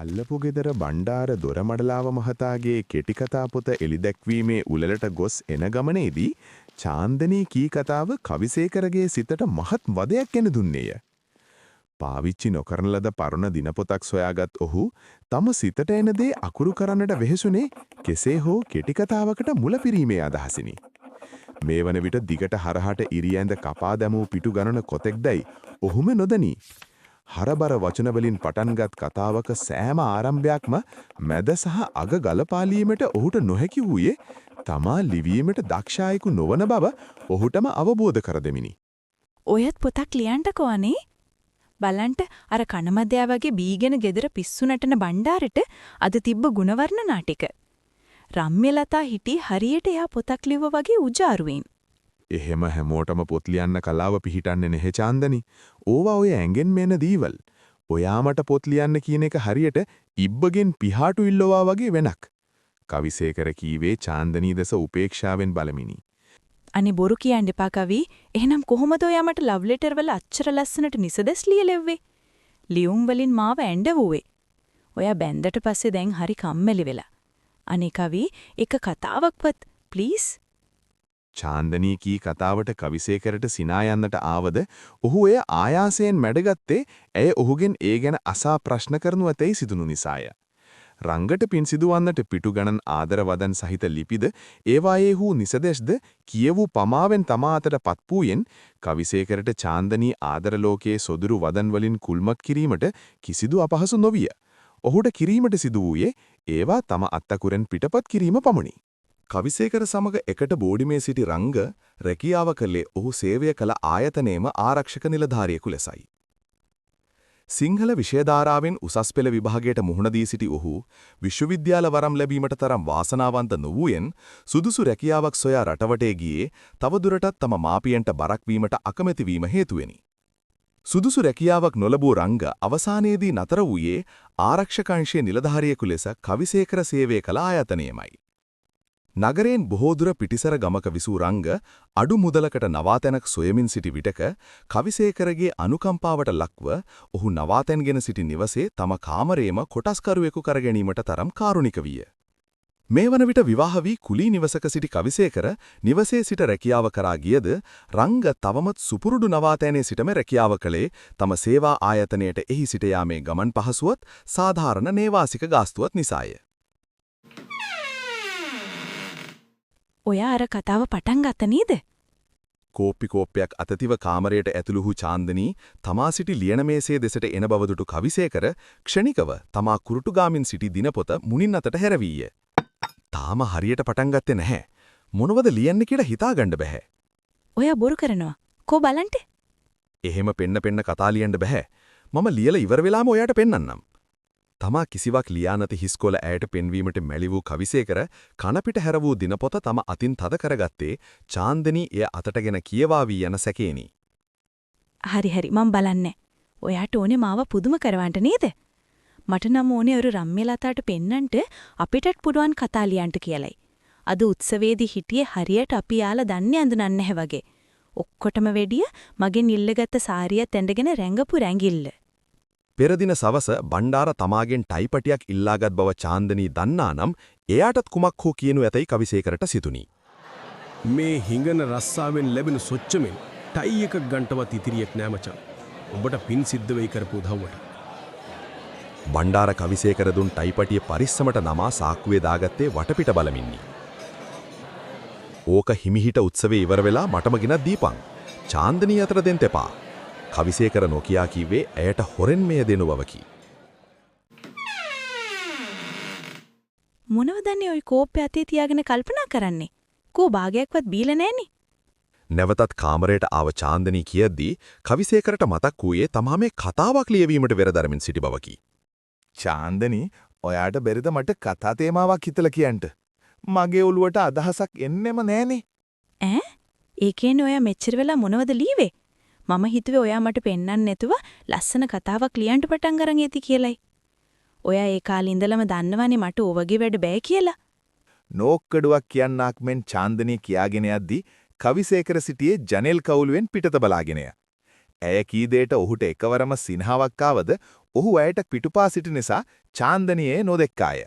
අල්ලපු ගෙදර බණ්ඩාර දොරමඩලාව මහතාගේ කෙටි කතා පොත එළිදැක්වීමේ උළෙලට ගොස් එන ගමනේදී චාන්දනී කී කතාව කවිසේකරගේ සිතට මහත් වදයක් ගෙන දුන්නේය. පාවිච්චි නොකරන ලද පරණ දිනපොතක් සොයාගත් ඔහු තම සිතට එන දේ අකුරු කරන්නට වෙහෙසුනේ කෙසේ හෝ කෙටි කතාවකට මුල පිරීමේ අදහසිනි. මේ වන විට දිගට හරහට ඉරියැඳ කපා දැමූ පිටු ගණන කොතෙක්දයි ඔහුම නොදනී. හරබර වචන වලින් පටන්ගත් කතාවක සෑම ආරම්භයක්ම මැද සහ අග ගලපාලීමට ඔහුට නොහැකි වූයේ තමා ලිවීමට දක්ෂායෙකු නොවන බව ඔහුටම අවබෝධ කර දෙමිනි. ඔයත් පොතක් ලියන්නකෝ අනේ. බලන්ට අර කනමැදයා වගේ බීගෙන ගෙදර පිස්සු නටන බණ්ඩාරට අද තිබ්බ ගුණවර්ණ නාටික. රම්‍යලතා හිටි හරියට එයා පොතක් ලිව්ව වගේ උජාරුවෙන්. එහෙම හැමෝටම පොත් ලියන්න කලාව පිහිටන්නේ නැහැ චාන්දනි. ඕවා ඔය ඇඟෙන් මෙන දීවල්. ඔයාමට පොත් ලියන්න කියන එක හරියට ඉබ්බගෙන් පිහාටු ඉල්ලවා වගේ වෙනක්. කවිසේකර කීවේ චාන්දනී දස උපේක්ෂාවෙන් බලමිනි. අනේ බොරු කියන්න එපා කවි. එහෙනම් කොහොමද ඔයාමට ලව් ලෙටර් වල අච්චර ලස්සනට නිසදස් ලියලෙව්වේ? ලියුම් වලින් මාව ඇඬවුවේ. ඔයා බැන්දට පස්සේ දැන් හරි කම්මැලි වෙලා. අනේ කවි එක කතාවක්වත් ප්ලීස්. චාන්දනී කී කතාවට කවිසේකරට සිනා යන්නට ආවද ඔහු එය ආයාසයෙන් මැඩගත්තේ ඇය ඔහුගෙන් ඒ ගැන අසා ප්‍රශ්න කරනු ඇතැයි සිදුණු නිසාය. රංගට පින් සිදුවන්නට පිටු ගණන් ආදර වදන් සහිත ලිපිද ඒවායේ වූ නිසදෙස්ද කියවූ පමාවෙන් තමා අතට පත්වූයෙන් කවිසේකරට චාන්දනී ආදරලෝකයේ සොදුරු වදන් වලින් කුල්මක් කිරීමට කිසිදු අපහසු නොවිය. ඔහුට කිරීමට සිදු වූයේ ඒවා තම අත්තකුරෙන් පිටපත් කිරීම පමණි. කවිසේකර සමග එකට බෝඩිමේ සිටි රංග රැකියාව කළේ ඔහු සේවය කළ ආයතනයේම ආරක්ෂක නිලධාරියෙකු ලෙසයි. සිංහල විෂයධාරාවෙන් උසස් පෙළ විභාගයට මුහුණ දී සිටි ඔහු විශ්වවිද්‍යාල වරම් ලැබීමට තරම් වාසනාවන්ත නොවුයෙන් සුදුසු රැකියාවක් සොයා රටවටේ ගියේ තවදුරටත් තම මාපියන්ට බරක් වීමට අකමැති වීම හේතුවෙනි. සුදුසු රැකියාවක් නොලබූ රංග අවසානයේදී නතර වූයේ ආරක්ෂක අංශයේ නිලධාරියෙකු ලෙස කවිසේකර සේවය කළ ආයතනයේමයි. නගරයෙන් බොහෝ දුර පිටිසර ගමක විසූ රංග අඩු මුදලකට නවාතැනක් සොයමින් සිටි විටක කවිසේකරගේ අනුකම්පාවට ලක්ව ඔහු නවාතැන්ගෙන සිටි නිවසේ තම කාමරයේම කොටස්කරුවෙකු කර ගැනීමට තරම් කාරුණික විය. මේ වන විට විවාහ වී කුලී නිවසක සිටි කවිසේකර නිවසේ සිට රැකියාව කරා ගියද රංග තවමත් සුපුරුදු නවාතැනේ සිටම රැකියාව කළේ තම සේවා ආයතනයට එහි සිට යාමේ ගමන් පහසුවත් සාධාරණ නේවාසික ගාස්තුවත් නිසාය. ඔයා අර කතාව පටන් ගත්ත නේද? කෝප්පයක් අතතිව කාමරයට ඇතුළු වූ චාන්දනී තමා සිටි ලියන මේසේ දෙසට එන බව දුටු කවිසේකර ක්ෂණිකව තමා කුරුටුගාමින් සිටි දිනපොත මුණින් අතට හැරවීය. තාම හරියට පටන් ගත්තේ නැහැ. මොනවද ලියන්නේ කියලා හිතාගන්න බෑ. ඔයා බොරු කරනවා. කෝ බලන්න. එහෙම පෙන්න කතා ලියන්න බෑ. මම ලියලා ඉවර වෙලාම ඔයාට පෙන්නන්නම්. තමා කිසිවක් ලියා නැති හිස්කොළ ඇයට පෙන්වීමට මැලි වූ කවිසේකර කනපිට හැර වූ දිනපොත තම අතින් තද කරගත්තේ චාන්දනී එය අතටගෙන කියවා වී යන සැකේනි. හරි මම බලන්නේ. ඔයාට ඕනේ මාව පුදුම කරවන්න නේද? මට නම් ඕනේ අර රම්‍යලතාවට පෙන්නන්ට අපිටත් පුළුවන් කතා ලියන්න කියලයි. අද උත්සවයේදී හිටියේ හරියට අපි යාලා දන්නේ අඳුනන්නේ නැහැ වගේ. ඔක්කොටම වෙඩිය මගෙන් ඉල්ලගත්ත සාරියත් ඇඳගෙන රැඟපු රැඟිල්ල. පෙරදින සවස බණ්ඩාර තමාගෙන් ටයිපටියක් ඉල්ලාගත් බව චාන්දනී දන්නා නම් එයාටත් කුමක් හෝ කියනු ඇතයි කවිසේකරට සිතුනි. මේ හිඟන රස්සාවෙන් ලැබෙන සොච්චමෙන් ටයි එකක් ගන්ටවත් ඉතිරියක් නෑ මචං. ඔබට පින් සිද්ධ වෙයි කරපු උදව්වට. බණ්ඩාර කවිසේකර දුන් ටයිපටිය පරිස්සමට නමා සාක්කුවේ දාගත්තේ වටපිට බලමින්නි. ඕක හිමිහිට උත්සවේ ඉවර වෙලා මටම ගෙනත් දීපන්. චාන්දනී අතර දෙන්න එපා. කවිසේකර නොකියා කිව්වේ ඇයට හොරෙන් මෙය දෙනු බවකි. මොනවදන්නේ ওই කෝප්පය අතේ තියාගෙන කල්පනා කරන්නේ? කෝ භාගයක්වත් බීලා නැන්නේ? නැවතත් කාමරයට ආව චාන්දනී කියද්දී කවිසේකරට මතක් වූයේ තමා මේ කතාවක් ලියවීමට වෙරදරමින් සිටි බවකි. චාන්දනී, ඔයාට බැරිද මට කතා තේමාවක් හිතලා කියන්න? මගේ ඔළුවට අදහසක් එන්නෙම නෑනේ. ඈ? ඒ කියන්නේ ඔයා මෙච්චර වෙලා මොනවද ලියවේ? මම හිතුවේ ඔයා මට පෙන්වන්න නැතුව ලස්සන කතාවක් ලියන්න පටන් ගන්න ඇති කියලයි. ඔයා ඒ කාලේ ඉඳලම දන්නවනේ මට ඔවගේ වැඩ බෑ කියලා. නෝක්කඩුවක් කියන්නක් මෙන් චාන්දනී කියාගෙන යද්දී කවිසේකර සිටියේ ජනෙල් කවුළුවෙන් පිටත බලාගෙනය. ඇය කී දෙයට ඔහුට එකවරම සිනහාවක් ආවද ඔහු ඇයට පිටුපා සිටි නිසා චාන්දනියේ නොදෙක්කාය.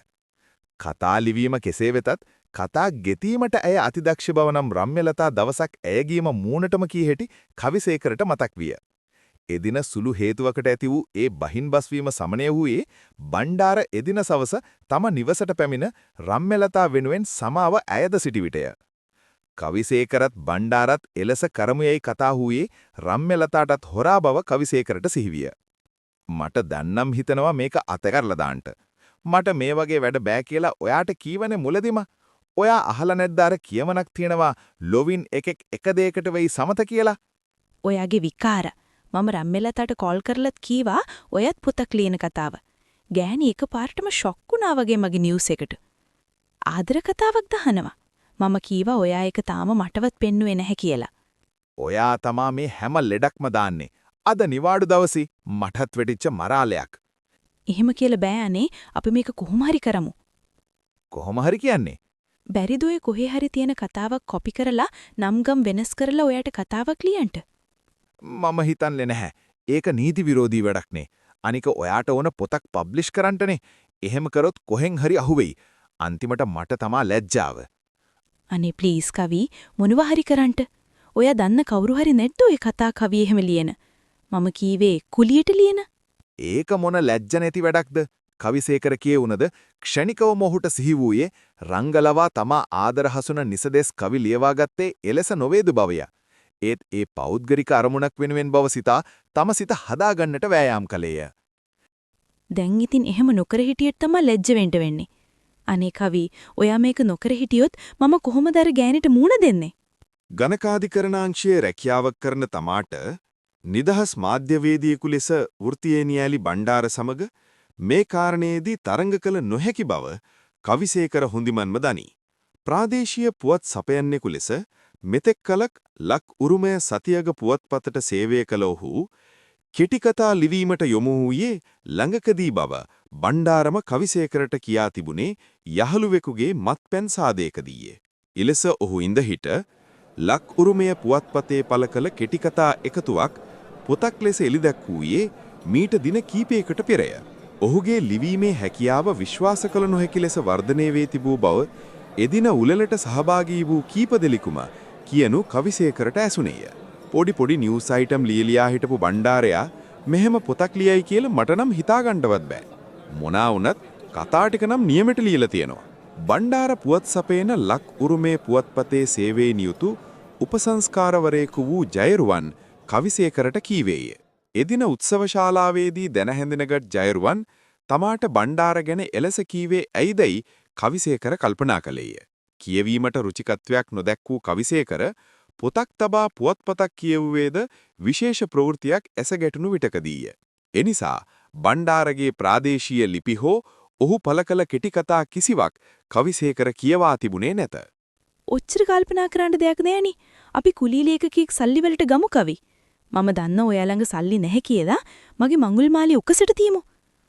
කතා ලිවීම කෙසේ වෙතත් කතා ගෙතීමට ඇය අතිදක්ෂ බව නම් රම්‍යලතා දවසක් ඇයගීම මූණටම කී හැටි කවිසේකරට මතක් විය. එදින සුළු හේතුවකට ඇති වූ ඒ බහින්බස් වීම සමනය වූයේ බණ්ඩාර එදින සවස තම නිවසට පැමිණ රම්‍යලතා වෙනුවෙන් සමාව ඇයද සිටි විටය. කවිසේකරත් බණ්ඩාරත් එලෙස කරමුයයි කතා වූයේ රම්‍යලතාටත් හොරා බව කවිසේකරට සිහිවිය. මට දැන්නම් හිතනවා මේක අතකරලා දාන්න. මට මේ වගේ වැඩ බෑ කියලා ඔයාට කීවනේ මුලදිම. ඔයා අහලා නැද්ද අර කියමනක් තියෙනවා ලොවින් එකෙක් එක දෙයකට වෙයි සමත කියලා? ඔයාගේ විකාර. මම රම්මෙලතට කෝල් කරලත් කීවා ඔයත් පොතක් ලියන කතාව. ගෑණි එකපාරටම ෂොක් වුණා වගේ මගේ නිවුස් එකට. ආදර කතාවක් දහනවා. මම කීවා ඔයා එක තාම මටවත් පෙන්නුවේ නැහැ කියලා. ඔයා තමා මේ හැම ලෙඩක්ම දාන්නේ. අද නිවාඩු දවසේ මටත් වෙටිච්ච මරාලයක්. එහෙම කියලා බෑ අනේ අපි මේක කොහොම හරි කරමු. කොහොම හරි කියන්නේ? බැරිද ඔය කොහේ හරි තියෙන කතාවක් කොපි කරලා නම්ගම් වෙනස් කරලා ඔයාට කතාවක් ලියන්න? මම හිතන්නේ නැහැ. ඒක නීති විරෝධී වැඩක් නේ. අනික ඔයාට ඕන පොතක් පබ්ලිෂ් කරන්නනේ. එහෙම කරොත් කොහෙන් හරි අහුවෙයි. අන්තිමට මට තමා ලැජ්ජාව. අනේ ප්ලීස් කවි මොනවා හරි කරන්න. ඔයා දන්න කවුරු හරි නැද්ද ඔය කතා කවි එහෙම ලියන? මම කීවේ කුලියට ලියන. ඒක මොන ලැජ්ජ නැති වැඩක්ද? කවිසේකර කියවුනද ක්ෂණිකවම ඔහුට සිහි වූයේ රංගලවා තමා ආදර හසුන නිසදෙස් කවි ලියවාගත්තේ එලෙස නොවේද බවය. ඒත් ඒ පෞද්ගලික අරමුණක් වෙනුවෙන් බව සිතා තම සිත හදාගන්නට වෑයාම් කළේය. දැන් ඉතින් එහෙම නොකර හිටියට තමයි ලැජ්ජ වෙන්න වෙන්නේ. අනේ කවි ඔයා මේක නොකර හිටියොත් මම කොහොමද අර ගෑනිට මූණ දෙන්නේ? ගණකාධිකරණාංශයේ රැකියාවක් කරන තමාට නිදහස් මාධ්‍යවේදියෙකු ලෙස වෘත්තීය න්‍යාලි බණ්ඩාර සමග මේ කාරණේදී තරඟ කළ නොහැකි බව කවිසේකර හොඳින්ම දනි. ප්‍රාදේශීය පුවත් සපයන්නෙකු ලෙස මෙතෙක් කලක් ලක් උරුමය සතියග පුවත්පතට සේවය කළ ඔහු කෙටිකතා ලිවීමට යොමු වූයේ ළඟකදී බව බණ්ඩාරම කවිසේකරට කියා තිබුණේ යහළුවෙකුගේ මත්පැන් සාදයකදීය. ඉලෙස ඔහු ඉඳහිට ලක් උරුමය පුවත්පතේ පළ කළ කෙටිකතා එකතුවක් පොතක් ලෙස එළිදැක්වූයේ මීට දින කීපයකට පෙරය. ඔහුගේ ලිවීමේ හැකියාව විශ්වාස කළ නොහැකි ලෙස වර්ධනය වේ තිබූ බව එදින උළෙලට සහභාගී වූ කීප දෙනෙකුම කියනු කවිසේකරට ඇසුනේය. පොඩි නිවුස් අයිටම් ලියලියා හිටපු බණ්ඩාරයා මෙහෙම පොතක් ලියයි කියලා මට නම් හිතාගන්නවත් බෑ. මොනා වුණත් කතා ටික නම් නියමෙට ලියලා තියෙනවා. බණ්ඩාර පුවත් සපේන ලක් උරුමේ පුවත්පතේ සේවයේ නියුතු උපසංස්කාරවරයෙකු වූ ජයරුවන් කවිසේකරට කීවේය. එදින උත්සව ශාලාවේදී දැනහැඳිනගත් ජයරුවන් තමාට බණ්ඩාර ගැන එලෙස කීවේ ඇයිදයි කවිසේකර කල්පනා කළේය. කියවීමට රුචිකත්වයක් නොදැක් වූ කවිසේකර පොතක් තබා පුවත්පතක් කියවුවේද විශේෂ ප්‍රවෘත්තියක් ඇස ගැටුණු විටකදීය. එනිසා බණ්ඩාරගේ ප්‍රාදේශීය ලිපි හෝ ඔහු පළ කළ කෙටිකතා කිසිවක් කවිසේකර කියවා තිබුණේ නැත. ඔච්චර කල්පනා කරන්න දෙයක් නෑනි. අපි කුලී ලේඛකයෙක් සල්ලි වලට ගමු කවි. මම දන්න ඔයා ළඟ සල්ලි නැහැ කියලා මගේ මඟුල් මාලේ උකසට තියමු.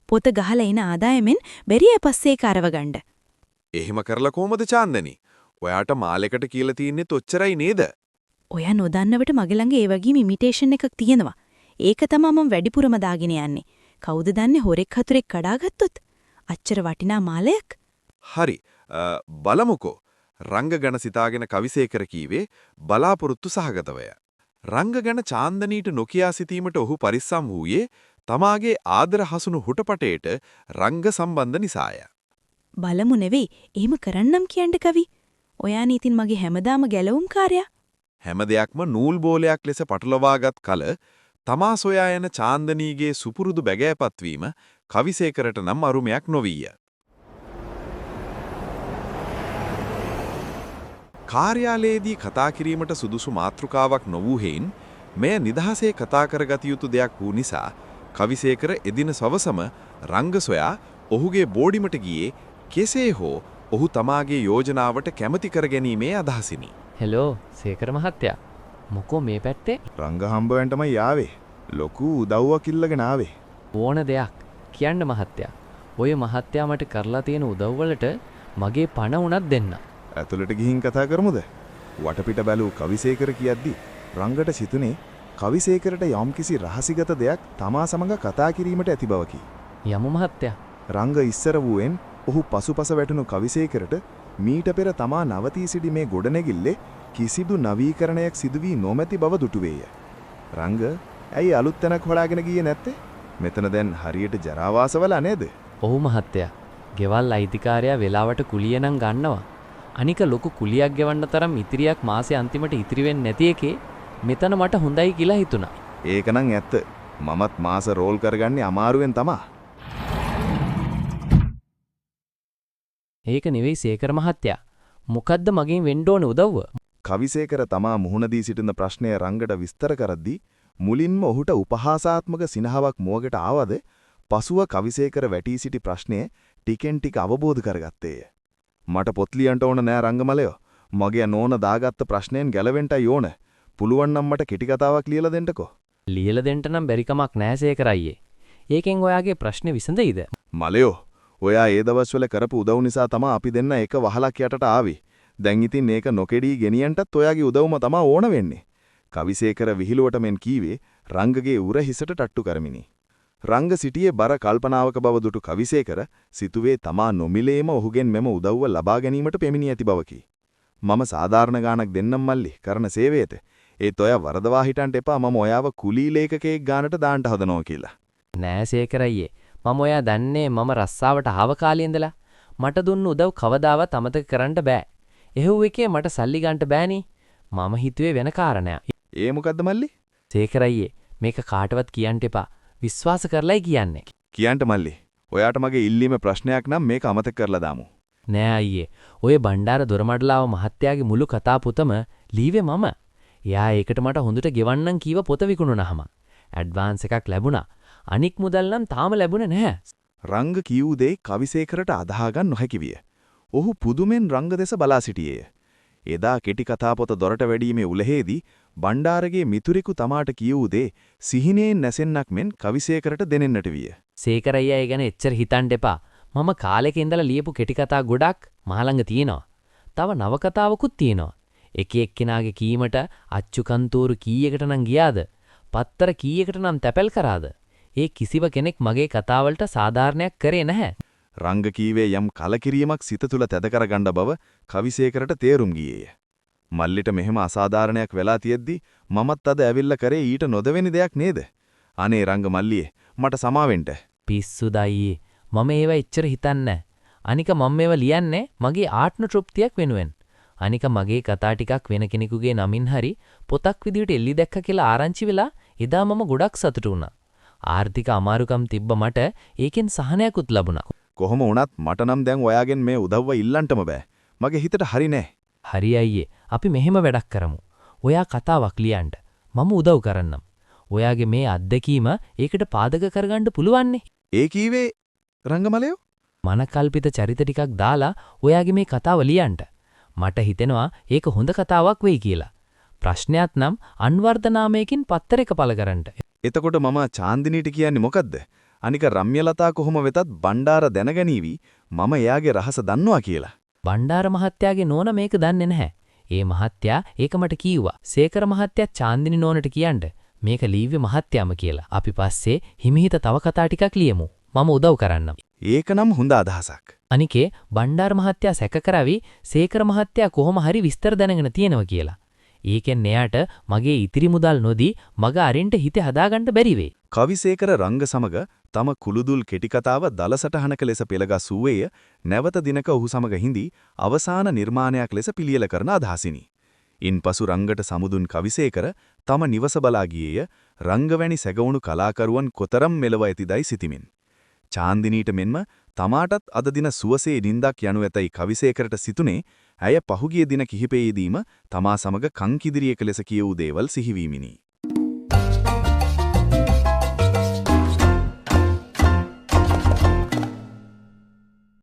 පොත ගහලා එන ආදායමෙන් බැරිය පස්සේ කරව ගන්න. එහෙම කරලා කොහොමද චාන්දනි? ඔයාට මාලෙකට කියලා තියන්නේ ඔච්චරයි නේද? ඔයා නොදන්නවට මගේ ළඟ ඒ වගේම ඉමිටේෂන් එකක් තියෙනවා. ඒක තමයි මම වැඩිපුරම දාගෙන යන්නේ. කවුද දන්නේ හොරෙක් හතුරෙක් කඩාගත්තොත්? අච්චර වටිනා මාලයක්. හරි. බලමුකෝ. රංග ගැන සිතාගෙන කවිසේකර කීවේ බලාපොරොත්තු සහගතවය. රංග ගැන චාන්දනීට නොකියා සිටීමට ඔහු පරිස්සම් වූයේ තමාගේ ආදර හසුණු හුටපටේට රංග සම්බන්ධ නිසාය. බලමු නෙවෙයි. එහෙම කරන්නම් කියන්න කවි. ඔයානේ ඉතින් මගේ හැමදාම ගැලවුම් කාර්යය. හැම දෙයක්ම නූල් බෝලයක් ලෙස පටලවාගත් කල තමා සොයා යන චාන්දනීගේ සුපුරුදු බැගෑපත් වීම කවිසේකරට නම් අරුමයක් නොවිය. කාර්යාලයේදී කතා කිරීමට සුදුසු මාතෘකාවක් නොවූ හේයින් මෙය නිදහසේ කතා කරගත යුතු දෙයක් වූ නිසා කවිසේකර එදින සවසම රංග සොයා ඔහුගේ බෝඩිමට ගියේ කෙසේ හෝ ඔහු තමාගේ යෝජනාවට කැමති කර ගැනීමේ අදහසිනි. හෙලෝ සේකර මහත්තයා. මොකෝ මේ පැත්තේ? රංග හම්බ වෙන්නමයි ආවේ. ලොකු උදව්වක් ඉල්ලගෙන ආවේ. ඕන දෙයක් කියන්න මහත්තයා. ඔය මහත්තයා මට කරලා තියෙන උදව්වලට මගේ පණ උනත් දෙන්න. ඇතුළට ගිහින් කතා කරමුද? වටපිට බැලූ කවිසේකර කියද්දි රංගට සිතුනේ කවිසේකරට යම්කිසි රහසිගත දෙයක් තමා සමග කතා කිරීමට ඇති බවකි. යමු මහත්තයා. රංග ඉස්සර වූයෙන් ඔහු පසුපස වැටුණු කවිසේකරට මීට පෙර තමා නවතී සිටි මේ ගොඩනැගිල්ලේ කිසිදු නවීකරණයක් සිදු වී නොමැති බව දුටුවේය. රංග, ඇයි අලුත් තැනක් හොයාගෙන ගියේ නැත්තේ? මෙතන දැන් හරියට ජරාවාසවල නේද? ඔහු මහත්තයා. ගෙවල් අයිතිකාරයා වෙලාවට කුලිය නම් ගන්නවා. අනික ලොකු කුලියක් ගෙවන්න තරම් ඉතිරියක් මාසේ අන්තිමට ඉතිරි වෙන්නේ නැති එකේ මෙතන මට හොඳයි කියලා හිතුණා. ඒකනම් ඇත්ත. මමත් මාස රෝල් කරගන්නේ අමාරුවෙන් තමා. ඒක නෙවෙයි සේකර මහත්තයා. මොකද්ද මගෙන් වෙන්න ඕන උදව්ව? කවිසේකර තමා මුහුණ දී සිටින ප්‍රශ්නය රංගට විස්තර කරද්දී මුලින්ම ඔහුට උපහාසාත්මක සිනහවක් මුවගට ආවද පසුව කවිසේකර වැටී සිටි ප්‍රශ්නය ටිකෙන් ටික අවබෝධ කරගත්තේය. මට පොත් ලියන්න ඕන නෑ රංගමලයෝ. මගේ නෝන දාගත්ත ප්‍රශ්නයෙන් ගැලවෙන්නයි ඕන. පුළුවන් නම් මට කෙටි කතාවක් ලියලා දෙන්නකෝ. ලියලා දෙන්න නම් බැරි කමක් නෑ සේකර අයියේ. ඒකෙන් ඔයාගේ ප්‍රශ්නේ විසඳෙයිද? මලයෝ, ඔයා ඒ දවස්වල කරපු උදව් නිසා තමා අපි දෙන්න එක වහලක් යටට ආවේ. දැන් ඉතින් මේක නොකෙඩී ගෙනියන්නත් ඔයාගේ උදව්ම තමා ඕන වෙන්නේ. කවිසේකර විහිළුවට මෙන් කීවේ රංගගේ උර හිසට ටට්ටු කරමිනි. රංග සිටියේ බර කල්පනාවක බව දුටු කවිසේකර සිතුවේ තමා නොමිලේම ඔහුගෙන් මෙම උදව්ව ලබා ගැනීමට පෙමිණී ඇති බවකි. මම සාධාරණ ගාණක් දෙන්නම් මල්ලි කරන සේවයට. ඒත් ඔයා වරදවා හිටන්ට එපා මම ඔයාව කුලී ලේඛකයෙක් ගානට දාන්න හදනවා කියලා. නෑ සේකර අයියේ. මම ඔයා දන්නේ මම රස්සාවට ආව කාලේ ඉඳලා. මට දුන්න උදව් කවදාවත් අමතක කරන්න බෑ. එහෙව් එකේ මට සල්ලි ගන්න බෑනේ. මම හිතුවේ වෙන කාරණයක්. ඒ මොකද්ද මල්ලි? සේකර අයියේ මේක කාටවත් කියන්න එපා. විශ්වාස කරලයි කියන්නේ. කියන්න මල්ලි. ඔයාට මගේ ඉල්ලීමේ ප්‍රශ්නයක් නම් මේක අමතක කරලා දාමු. නෑ අයියේ. ඔය බණ්ඩාර දොරමඩලාව මහත්තයාගේ මුළු කතා පොතම ලීවේ මම. එයා ඒකට මට හොඳට ගෙවන්නම් කීව පොත විකුණුනහම. ඇඩ්වාන්ස් එකක් ලැබුණා. අනික් මුදල් නම් තාම ලැබුණේ නැහැ. රංග කියූ දේ කවිසේකරට අදහා ගන්න නොහැකි විය. ඔහු පුදුමෙන් රංග දෙස බලා සිටියේය. එදා කෙටි කතා පොත දොරට වැඩීමේ උලහේදී බණ්ඩාරගේ මිතුරෙකු තමාට කියූ දේ සිහිනෙන් නැසෙන්නක් මෙන් කවිසේකරට දෙනෙන්නට විය. සේකර අයියා ඒ ගැන එච්චර හිතන්න එපා. මම කාලෙක ඉඳලා ලියපු කෙටි කතා ගොඩක් මා ළඟ තියෙනවා. තව නව කතාවකුත් තියෙනවා. එක එක්කෙනාගේ කීමට අච්චු කන්තෝරු කීයකට නම් ගියාද? පත්තර කීයකට නම් තැපැල් කරාද? ඒ කිසිව කෙනෙක් මගේ කතාවලට සාධාරණයක් කරේ නැහැ. රංග කීවේ යම් කලකිරීමක් සිත තුළ තැද කරගන්න බව කවිසේකරට තේරුම් ගියේය. මල්ලිට මෙහෙම අසාධාරණයක් වෙලා තියෙද්දි මමත් අද ඇවිල්ලා කරේ ඊට නොදෙවෙනි දෙයක් නේද? අනේ රංග මල්ලියේ මට සමාවෙන්න. පිස්සුද අයියේ. මම ඒව එච්චර හිතන්නේ. අනික මම මේව ලියන්නේ මගේ ආත්ම තෘප්තියක් වෙනුවෙන්. අනික මගේ කතා ටිකක් වෙන කෙනෙකුගේ නමින් හරි පොතක් විදියට එල්ලි දැක්ක කියලා ආරංචි වෙලා එදා මම ගොඩක් සතුටු වුණා. ආර්ථික අමාරුකම් තිබ්බ මට ඒකෙන් සහනයක්ත් ලැබුණා. කොහොම වුණත් මට නම් දැන් ඔයාගෙන් මේ උදව්ව ඉල්ලන්නටම බෑ. මගේ හිතට හරි නෑ. හරි අයියේ. අපි මෙහෙම වැඩක් කරමු. ඔයා කතාවක් ලියන්න. මම උදව් කරන්නම්. ඔයාගේ මේ අත්දැකීම ඒකට පාදක කරගන්න පුළුවන්නේ. ඒ කීවේ රංගමලයෝ? මනකල්පිත චරිත ටිකක් දාලා ඔයාගේ මේ කතාව ලියන්න. මට හිතෙනවා ඒක හොඳ කතාවක් වෙයි කියලා. ප්‍රශ්නයක් නම් අන්වර්ධ නාමයකින් පත්තරයක පළ කරන්න. එතකොට මම චාන්දිනීට කියන්නේ මොකද්ද? අනික රම්‍යලතා කොහොම වෙතත් බණ්ඩාර දැනගනීවි මම එයාගේ රහස දන්නවා කියලා. බණ්ඩාර මහත්තයාගේ නෝන මේක දන්නේ නැහැ. ඒ මහත්තයා ඒක මට කිව්වා. සේකර මහත්තයා චාන්දිනි නෝනට කියන්න මේක ලීව්වේ මහත්තයාම කියලා. අපි පස්සේ හිමිහිට තව කතා ටිකක් ලියමු. මම උදව් කරන්නම්. ඒකනම් හොඳ අදහසක්. අනිකේ බණ්ඩාර මහත්තයා සැක කරાવી සේකර මහත්තයා කොහොම හරි විස්තර දැනගෙන තියෙනවා කියලා. ඒකෙන් එයාට මගේ ඉතිරි මුදල් නොදී මග අරින්ට හිතේ හදාගන්න බැරි වෙයි. කවිසේකර රංග සමග තම කුළුදුල් කෙටි කතාව දලසටහනක ලෙස පෙළගසුවේය නැවත දිනක ඔහු සමග හිඳි අවසාන නිර්මාණයක් ලෙස පිළියෙල කරන අදහසිනි. ඉන්පසු රංගට සමුදුන් කවිසේකර තම නිවස බලා ගියේය රංගවැනි සැගවුණු කලාකරුවන් කොතරම් මෙලව ඇතිදයි සිතිමින්. චාන්දිනීට මෙන්ම තමාටත් අද දින සුවසේ නින්දක් යනු ඇතයි කවිසේකරට සිතුනේ ඇය පහුගිය දින කිහිපයේදීම තමා සමග කංකිදිරියක ලෙස කියූ දේවල් සිහිවීමිනි.